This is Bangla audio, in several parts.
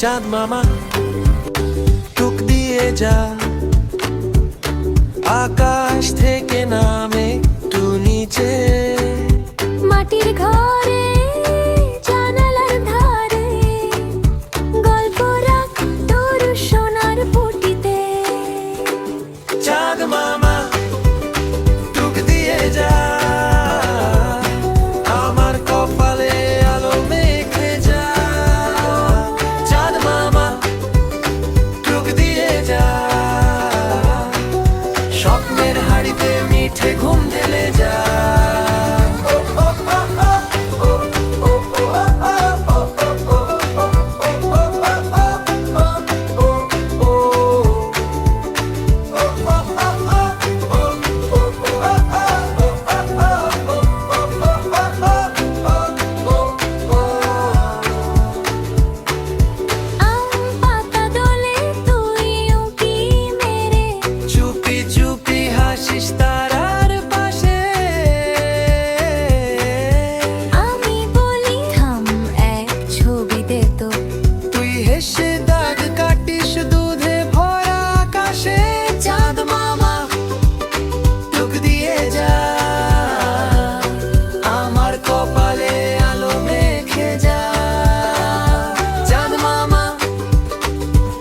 চাঁদ মামা টুক দিয়ে যা, আকাশ থেকে নামে একটু নিচে, মাটির ঘরে জানালার ধারে গল্প রাখ তোর সোনার পুঁটিতে। চাঁদ মামা টুক দিয়ে যা, আমার কপালে আলো মেখে যা। চাঁদ মামা টুক দিয়ে যা, স্বপ্নের হাড়িতে মিঠে ঘুম ঢেলে যা। চুপি চুপি হাসিস তারার পাশে, আমি বলি থাম এক ছবি দে তো, তুই হেসে দাগ কাটিস দুধে ভরা আকাশে। চাঁদ মামা টুক দিয়ে যা, আমার কপালে আলো মেখে যা। চাঁদ মামা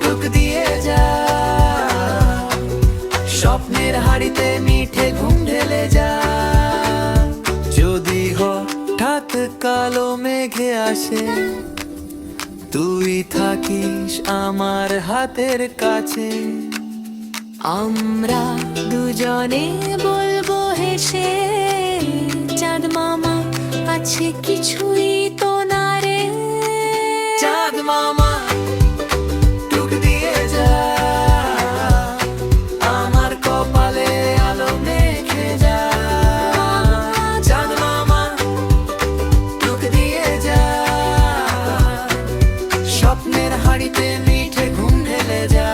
টুক দিয়ে যা, স্বপ্নের হাড়িতে মিঠে ঘুম ঢেলে যা। যদি হঠাৎ কালো মেঘে আসে, তুই থাকিস আমার হাতের কাছে, আমরা দুজনে বলবো হেসে, চাঁদ মামা আছে কিছুই তো না রে। চাঁদ মামা টুক দিয়ে যা, আমার কপালে আলো মেখে যা। চাঁদ মামা টুক দিয়ে যা, স্বপ্নের হাড়িতে মিঠে ঘুম ঢেলে যা।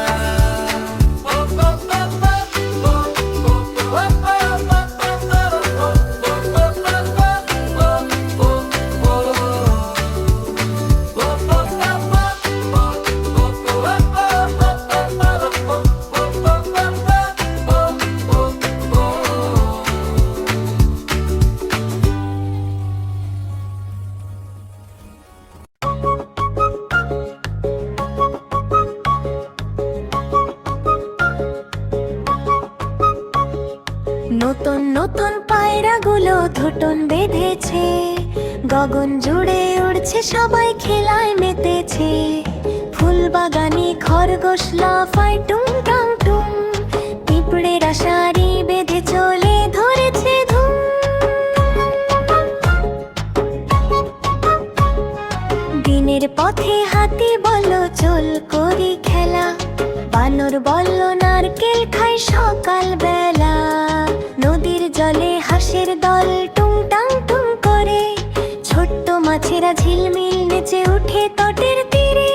নতুন নতুন পায়রাগুলো ঠোঁটন বেঁধেছে, গগন জুড়ে উড়ছে সবাই খেলায় মেতেছে। ফুল বাগানে খরগোশ লাফায় টুং টাং টুং, পিঁপড়েরা সারি বেঁধে চলে ধরেছে ধুম। দিনের পথে হাতি বলল চল করি খেলা, বানর বলল নারকেল খাই সকাল বেলা। নদীর জলে হাঁসের দল টুং টাং টুং করে, ছোট্ট মাছেরা ঝিলমিল নেচে উঠে তটের তীরে।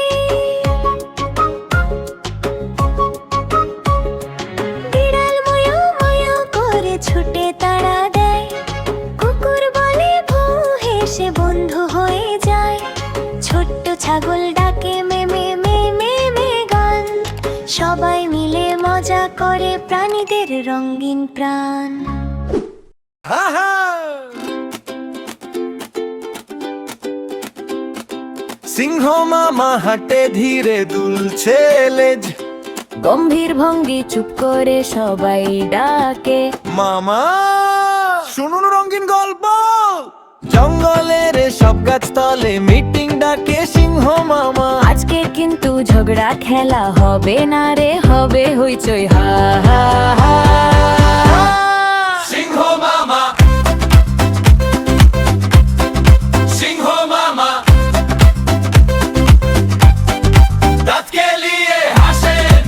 বিড়াল ময়ো ময়ো করে ছুটে তাড়া দেয়, কুকুর বলে ভৌ হেসে বন্ধু হয়ে যায়। ছোট্ট ছাগল ডাকে মে মে মে মে মে গান, সবাই মিলে মজা করে প্রাণীদের রঙিন প্রাণ। সিংহ মামা হাঁটে ধীরে দুলছে লেজ, গম্ভীর ভঙ্গি চুপ করে সবাই ডাকে মামা শুনুন রঙিন গল্প। জঙ্গলের সব গাছতলে মিটিং ডাকে সিংহ মামা, আজকে কিন্তু ঝগড়া খেলা হবে না রে, হবে হইচই হা হা হা। সিংহ মামা সিংহ মামা দাঁত কেলিয়ে হাসেন,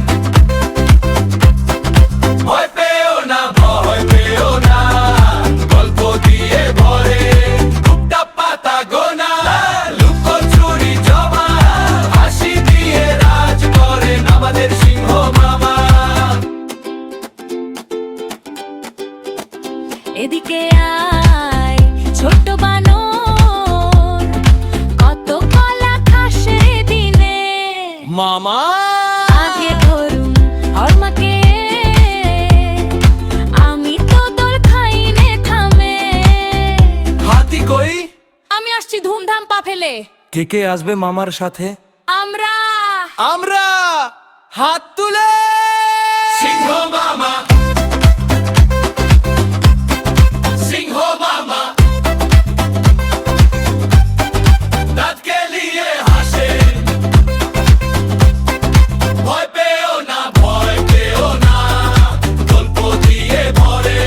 ভয় পেও না ভয় পেও না, গল্প দিয়ে ভরে টুকটা পাতা গোনা, লুকোচুরি জমা হাসি দিয়ে রাজ করেন আমাদের সিংহ মামা। কে কে আসবে মামার সাথে? আমরা আমরা হাত তুলে সিংহ মামা, সিংহ মামা দাঁতকে নিয়ে হাসে, ভয় পেও না, ভয় পেও না, গল্প দিয়ে ভরে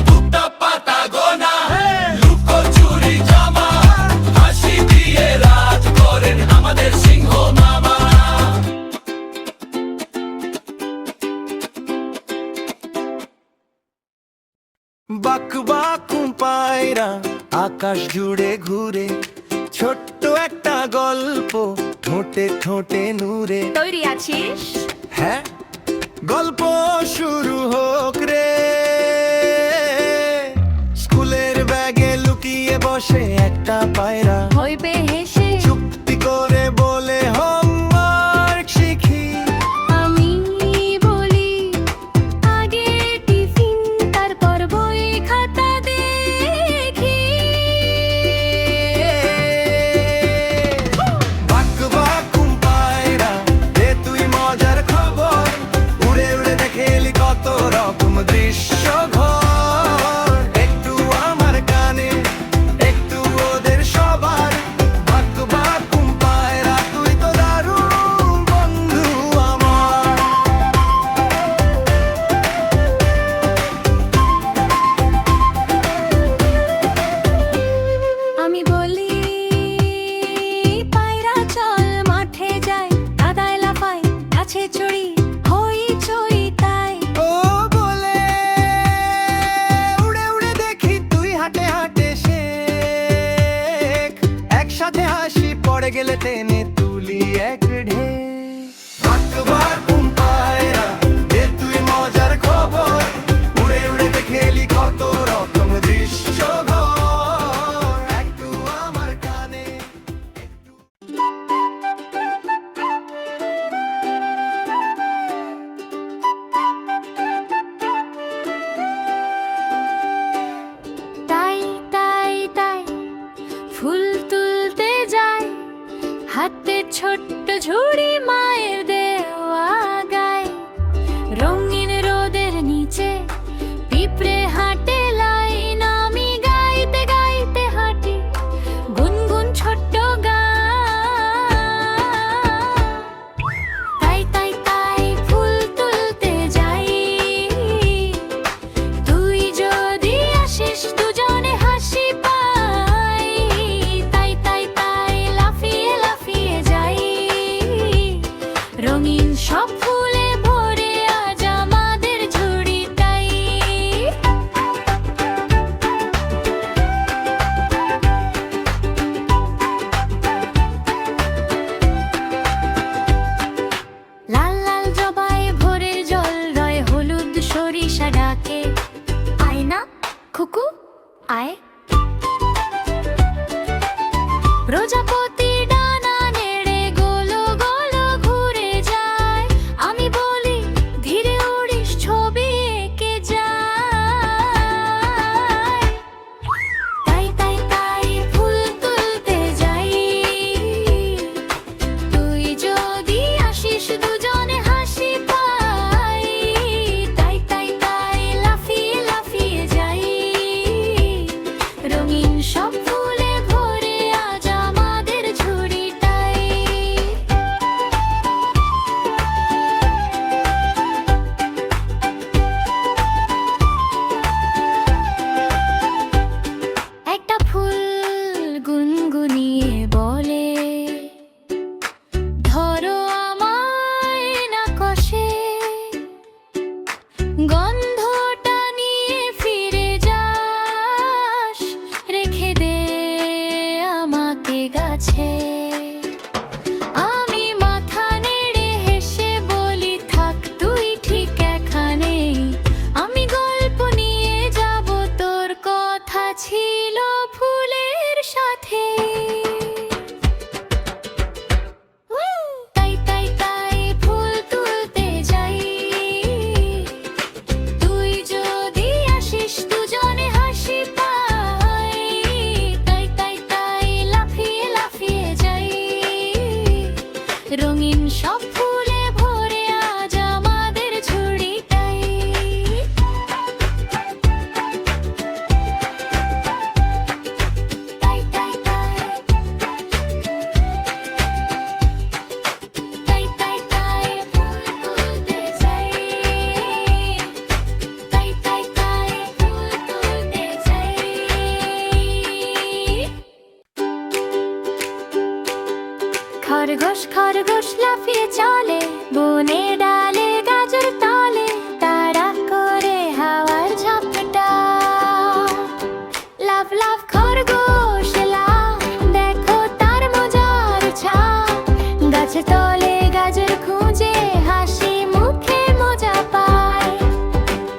দুটা পাতা গোনা, লুকোচুরি জামা, হাসি দিয়ে রাজ করেন আমাদের সিংহ মামা। বাক বাকুম পায়রা আকাশ জুড়ে ঘুরে, ছোট্ট একটা গল্প ঠোঁটে ঠোঁটে নূরে। তৈরি আছিস? হ্যাঁ, গল্প শুরু হোক রে। স্কুলের ব্যাগে লুকিয়ে বসে একটা পায়রা, ভয় পেয়ে হেসে চুপটি করে বলে হোমওয়ার্ক শিখি। আমি বলি আগে টিফিন, তারপর বই খাতা দেখি। বাক বাকুম পায়রা দে তুই মজার খবর, উড়ে উড়ে দেখে এলি কত রকম দৃশ্য ঘর। একটু আমার কানে, একটু ওদের সবার। বাক বাকুম পায়রা তুই তো দারুণ বন্ধু আমার। আমি বলি পায়রা চল মাঠে যাই, কাদায় লাফাই, গাছে চড়ি, হইচই তাই। ও বলে উড়ে উড়ে দেখি তুই হাটে হাটে শেখ, একসাথে হাসি পড়ে গেলে টেনে তুলি এক ঢে। বাক বাকুম পায়রা দে তুই মজার খবর, উড়ে উড়ে দেখে এলি কত রকম দৃশ্য ঘর। একটু আমার কানে, তাই তাই তাই ফুল তুলতে যাই, হাতে ছোট্ট ঝুড়ি মায়ের দেওয়া গায়। রঙিন রোদের নিচে পিঁপড়ে হাঁটে লাইন, আমি গাইতে গাইতে হাঁটি গুনগুন ছোট্ট গান। তাই তাই তাই ফুল তুলতে যাই, তুই যদি আসিস দুজনে হাসি পাই। তাই তাই তাই লাফিয়ে লাফিয়ে যাই, রঙিন সব ফুলে ভরে আজ আমাদের ঝুড়িটাই। লাল লাল জবায় ভোরের জল রয়, হলুদ সরিষা ডাকে, আয় না খুকু আয়। প্রজাপতি ডানা নেড়ে গোলো গোলো ঘুরে যায়, আমি বলি ধীরে উড়িস ছবি এঁকে যায়। তাই তাই তাই ফুল তুলতে যাই, তুই যদি আসিস দুজনে হাসি পাই। তাই তাই তাই লাফিয়ে লাফিয়ে যাই, বনে ডালে গাছের তলে তাড়া করে হাওয়ার ঝাপটা। লাফ লাফ খরগোশ লাফ, দেখো তার মজার ছাপ। গাছের তলে গাজর খুঁজে হাসি মুখে মজা পায়।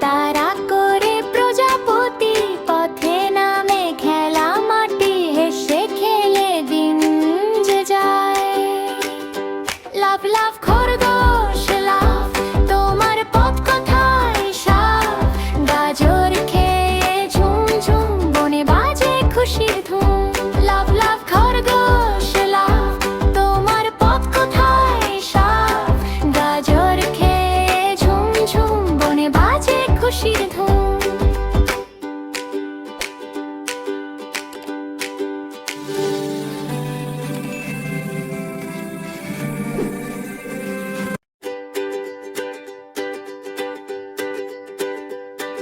তাড়া করে প্রজাপতি পথে নামে খেলা মাটি, হেসে খেলে দিন যে যায়। লাফ লাফ খরগোশ লাফ, তোমার পথ কোথায় সাফ। গাজর খেয়ে ঝুম ঝুম বনে বাজে খুশির ধুম। লাফ লাফ খরগোশ লাফ, তোমার পথ কোথায় সাফ। গাজর খেয়ে ঝুম ঝুম বনে বাজে খুশির ধুম।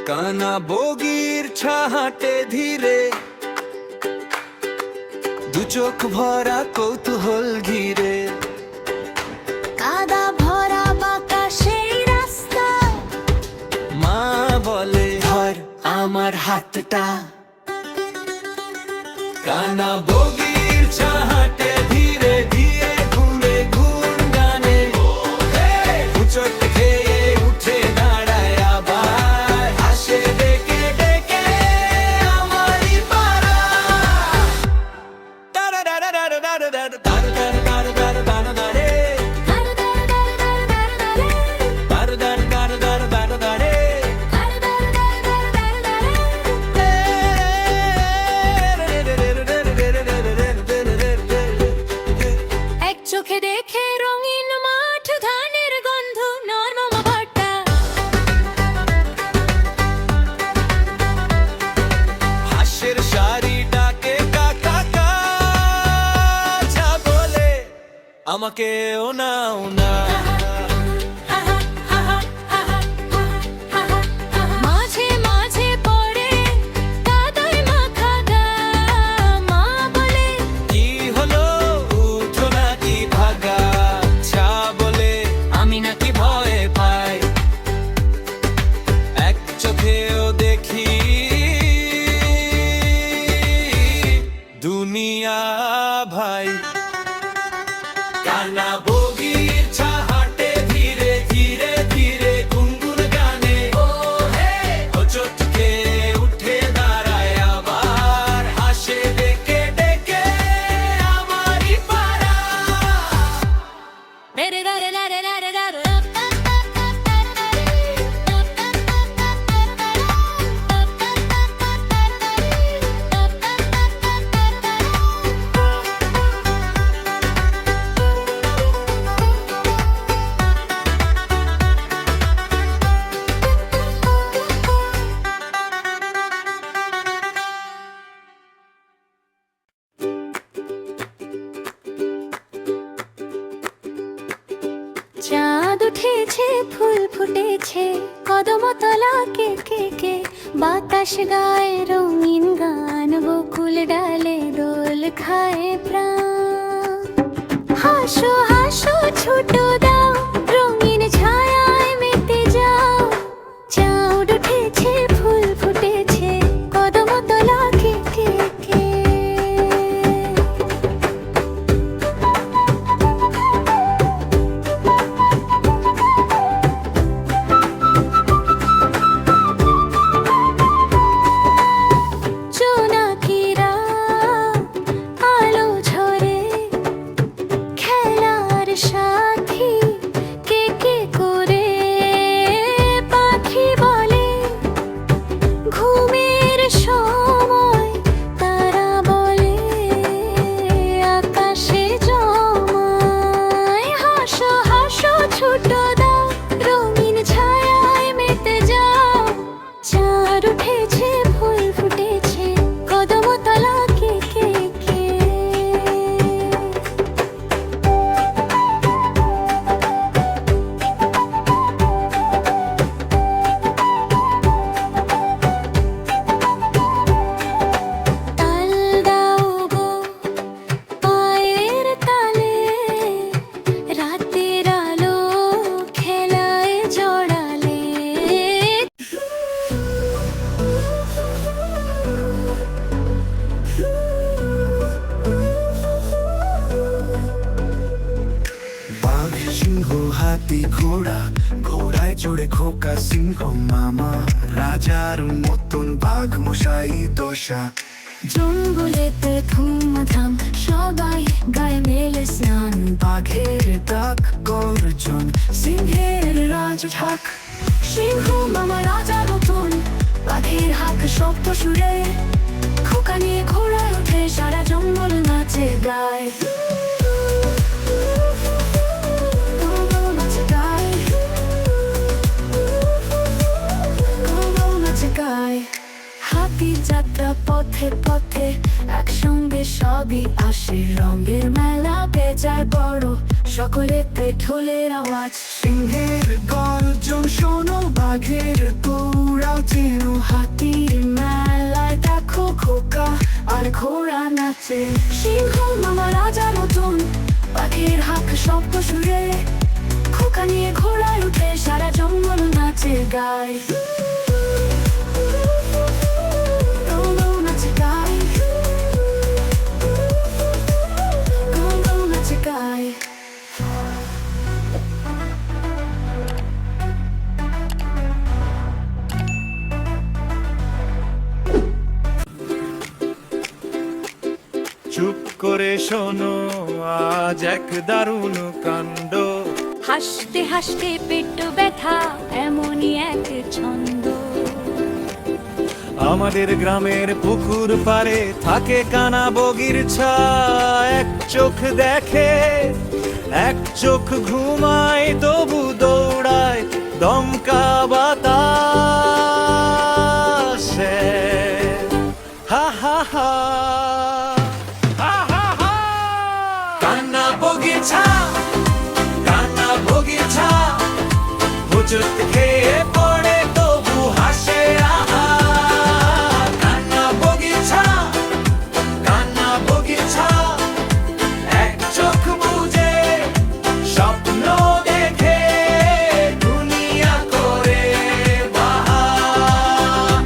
কানা বগির ছাহাটে ধীরে, দু চোখ ভরা কৌতূহল ঘিরে। কাদা ভরা বাঁকা সেই রাস্তা, মা বলে ধর আমার হাতটা। কানা বগির ছাহাটে ধীরে ধীরে ঘুরে ঘুর গানে। উচট খেয়ে উঠে দাঁড়ায় আবার, হাসে ডেকে ডেকে আমারই পাড়া। দাঁড়া দাঁড়া দাঁড়া দাঁড়া দাঁড়া দাঁড়া দাঁড়া দাঁড়া দাঁড়া দাঁড়া রে। দাঁড়া দাঁড়া দাঁড়া দাঁড়া দাঁড়া দাঁড়া রে। এক চোখে দেখে রঙিন মাঠ, ধানের গন্ধ নরম ভট্টা। হাঁসের শাড়ি ডাকে কাকা কাছা বলে, আমাকে ও নাও না। মাঝে মাঝে পড়ে কাদায় মাখা গা, মা বলে কি হলো উঠো নাকি ভাগা। ছা বলে আমি নাকি ভয় পাই, এক চোখেও দেখি দুনিয়া ভাই। কানা বগির ছাহাটে ধীরে ধীরে ধীরে গুনগুন গানে। ও চোট খেয়ে উঠে দাঁড়ায় আবার, হাসে ডেকে ডেকে আমারই পাড়া। রে রে রে রে রে রে রে রে। চাঁদ উঠেছে, ফুল ফুটেছে, কদমতলা কে কে কে। বাতাস গায়ে রঙিন গান, বকুল ডালে দোল খায় প্রাণ। হাসো হাসো ছোট দাও, রঙিন ছায়ায় মেতে যাও। চাঁদ উঠেছে, ফুল ফুটেছে, কদমতলা কে কে কে। জোনাকিরা আলো ঝরে, খেলার সাথী দৌড়ে খোকা সিংহ মামা, রাজার মতন বাঘ মশাই দশা। জঙ্গলেতে ধুমধাম, সবাই গায়ে মেলে স্নান। বাঘের ডাক গর্জন, সিংহের রাজ ঢাক। সিংহ মামা রাজা নতুন, বাঘের হাঁক শব্দ সুরে। খোকা নিয়ে ঘোড়ায় ওঠে, সারা জঙ্গল নাচে গায়। জঙ্গল নাচে গায়, জঙ্গল নাচে গায়। হাতি যাত্রা পথে পথে, একসঙ্গে সবই আসে। রঙের মেলা বেজায় বড়, সকলেতে ঢোলের আওয়াজ। সিংহের গর্জন শোনো, বাঘের দৌড়াও চেনো। হাতির মেলায় দেখো খোকা আর ঘোড়া নাচে। সিংহ মামা রাজা নতুন, বাঘের হাঁক শব্দ সুরে। খোকা নিয়ে ঘোড়ায় উঠে, সারা জঙ্গল নাচে গায়। জঙ্গল নাচে গায়, জঙ্গল নাচে গায়। চুপ করে শোনো, আজ এক দারুণ কাণ্ড। হাসতে হাসতে পেট ব্যথা, এমনই এক ছন্দ। আমাদের গ্রামের পুকুর পারে থাকে কানা বগির ছা। এক চোখ দেখে, এক চোখ ঘুমায়, তবু দৌড়ায় দমকা বাতাসে। হা হা হা, হা হা হা। কান্না বগিচা, কান্না বগিচা, হুজুত খেয়ে পড়ে তবু হাসে। আহা, কান্না বগিচা, কান্না বগিচা। এক চোখ বুজে স্বপ্ন দেখে, দুনিয়া করে বাহার।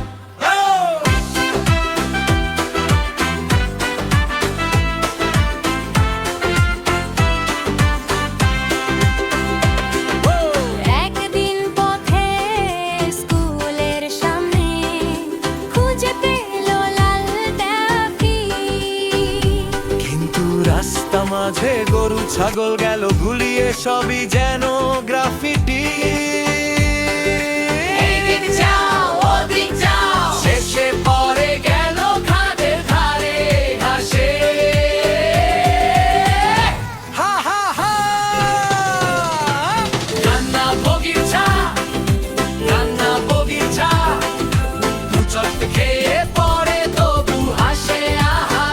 একদিন পথে স্কুলের সামনে, খুঁজে পেল লাল ট্যাপি। কিন্তু রাস্তা মাঝে গরু ছাগল গেল ভুলিয়ে, সবই যেন গ্রাফিটি। এদিক যাও, ওদিক যাও, শেষে পরে গেল খাদের ধারে হাসে। হা হা হা। কান্না বগিচা, কান্না বগিচা, হুচট খেয়ে পড়ে তবু হাসে। আহা,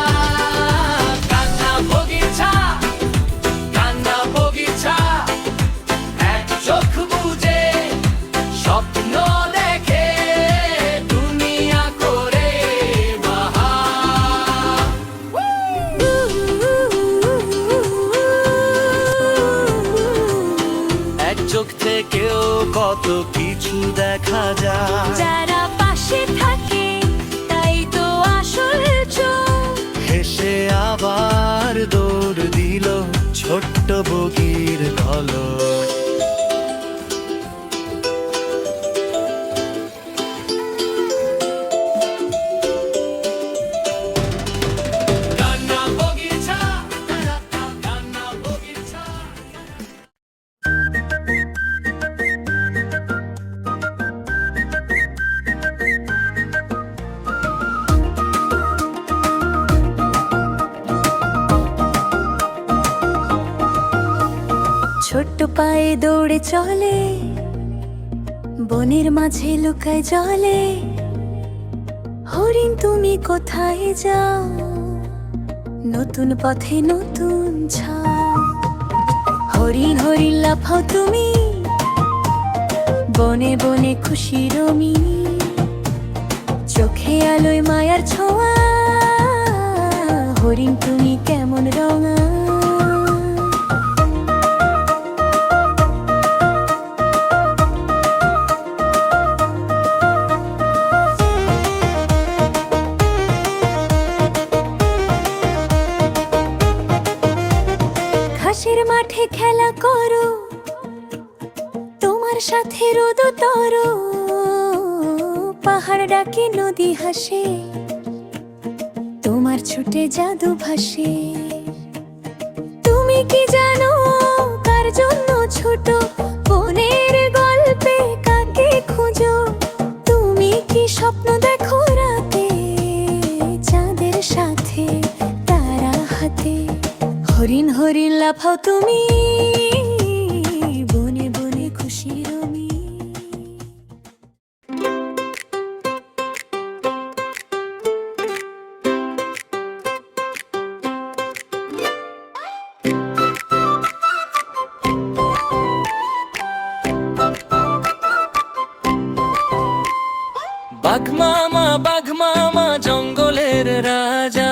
কান্না বগিচা, কান্না বগিচা। এক চোখ বুজে স্বপ্ন দেখে, দুনিয়া করে বাহার। এক চোখ থেকেও কত কিছু দেখা যায়। যারা পাশে থাকে তাই তো আসল চোখ। হেসে আবার দৌড় দিল ছোট্ট বগির ঘলক। কান্না বগিচা, কান্না বগিচা। ছোট্ট পায়ে দৌড়ে চলে, বনের মাঝে লুকায় জলে। হরিণ তুমি কোথায় যাও, নতুন পথে নতুন ছাও। হরিণ হরিণ লাফাও তুমি, বনে বনে খুশি রমিনী। চোখে আলোয় মায়ার ছোঁয়া, হরিণ তুমি কেমন রঙা। ঘাসের মাঠে খেলা করো, তোমার সাথে রোদ তর পাহাড় ডাকে নদী হাসে তোমার ছুটে জাদু ভাসে তুমি কি জানো কার জন্য ছোট বনের গল্পে কাকে খোঁজো তুমি কি স্বপ্ন দেখো রাতে চাঁদের সাথে তারা হাতে হরিণ হরিণ লাফাও তুমি বনে বনে খুশি রমি বাঘ মামা জঙ্গলের রাজা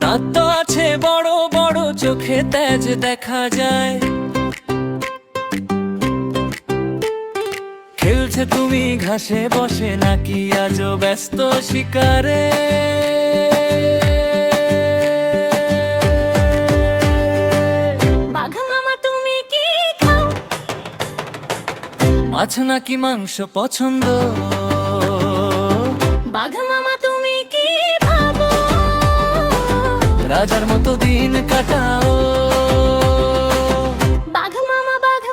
দাঁত তো আছে বড় বড় চোখে তেজ দেখা যায় খেলছে তুমি ঘাসে বসে নাকি আজও ব্যস্ত শিকারে বাঘ মামা তুমি কি খাও মাছ নাকি মাংস পছন্দ বাঘ মামা তুমি কি ভাবো রাজার মতো দিন কাটাও বাঘ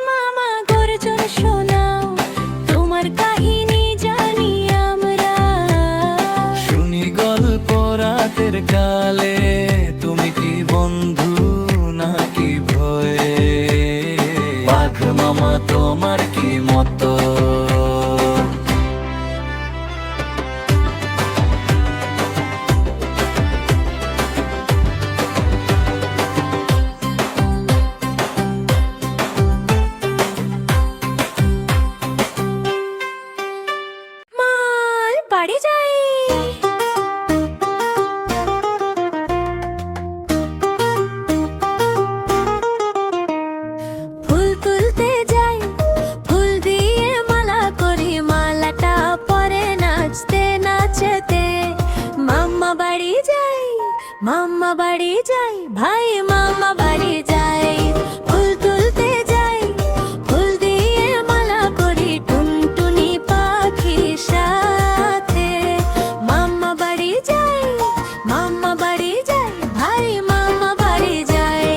মামা গর্জন শোনাও তোমার কাহিনী জানি আমরা শুনি গল্প রাতের কালে তুমি কি বন্ধু নাকি ভয়ে বাঘ মামা তোমার কি মতো মাল বাড়ি যাই ফুল তুলতে যাই ফুল দিয়ে মালা করি মালাটা পরে নাচতে নাচতে মাম্মা বাড়ি যাই ভাই মাম্মা বাড়ি যাই ফুল তুলতে যাই ফুল দিয়ে মালা করি টুনটুনি পাখির সাথে মাম্মা বাড়ি যাই ভাই মাম্মা বাড়ি যাই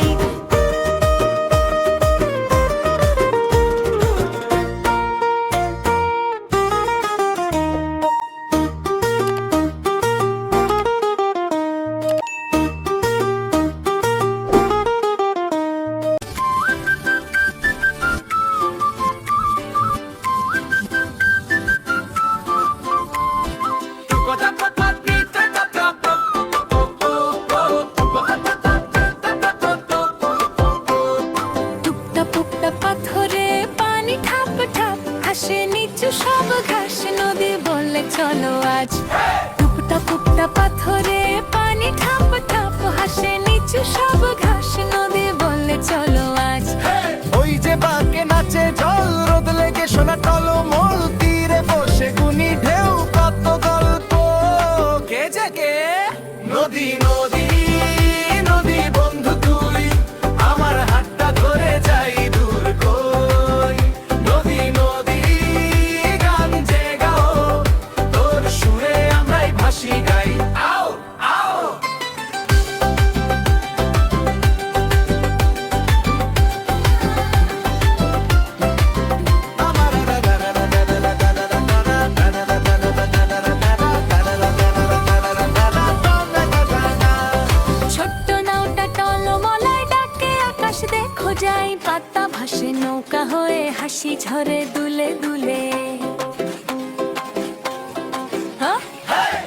টুকটা পুকটা পাথরে পানি ঠাপ ঠাপ হাসে নিচু সব ঘাস নদী বলে চলো আজ টুকটা পুকটা পাথরে পানি ঠাপ ঠাপ হাসে নিচু সব ঘাস নদী বলে চলো আজ ওই যে বাঁকে নাচে জল রোদ লেগে শোনা টলমল তীরে বসে গুনি ঢেউ কত গল্প কে জাগে নদী নদী নদী বন্ধু তুই আমার হাতটা ধরে যাই দূর কই নদী নদী গান যে গাও তোর সুরে আমরাই ভাসি গাই আও আও ছোট্ট নাওটা টলমলায় ডাকে আকাশ দেখো যাই পাতা ভাসে নৌকা হয়ে হাসি ঝরে দুলে দুলে হ্যাঁ?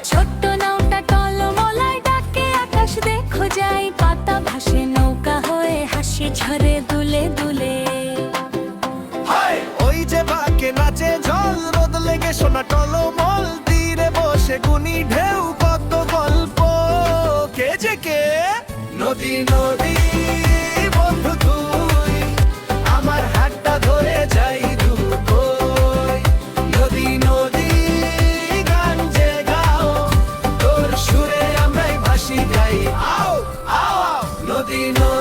ছোট্ট নাওটা টলমলায় ডাকে আকাশ দেখো যাই পাতা ভাসে নৌকা হয়ে হাসি ঝরে দুলে দুলে ওই যে বাঁকে নাচে জল রোদ লেগে শোনা টলমল তীরে বসে গুনি ঢেউ কত গল্প কে যে কে নদী নদী বন্ধু তুই আমার হাতটা ধরে যাই দূর কই নদী নদী গান যে গাও তোর সুরে আমরাই ভাসি গাই আও আও নদী নদী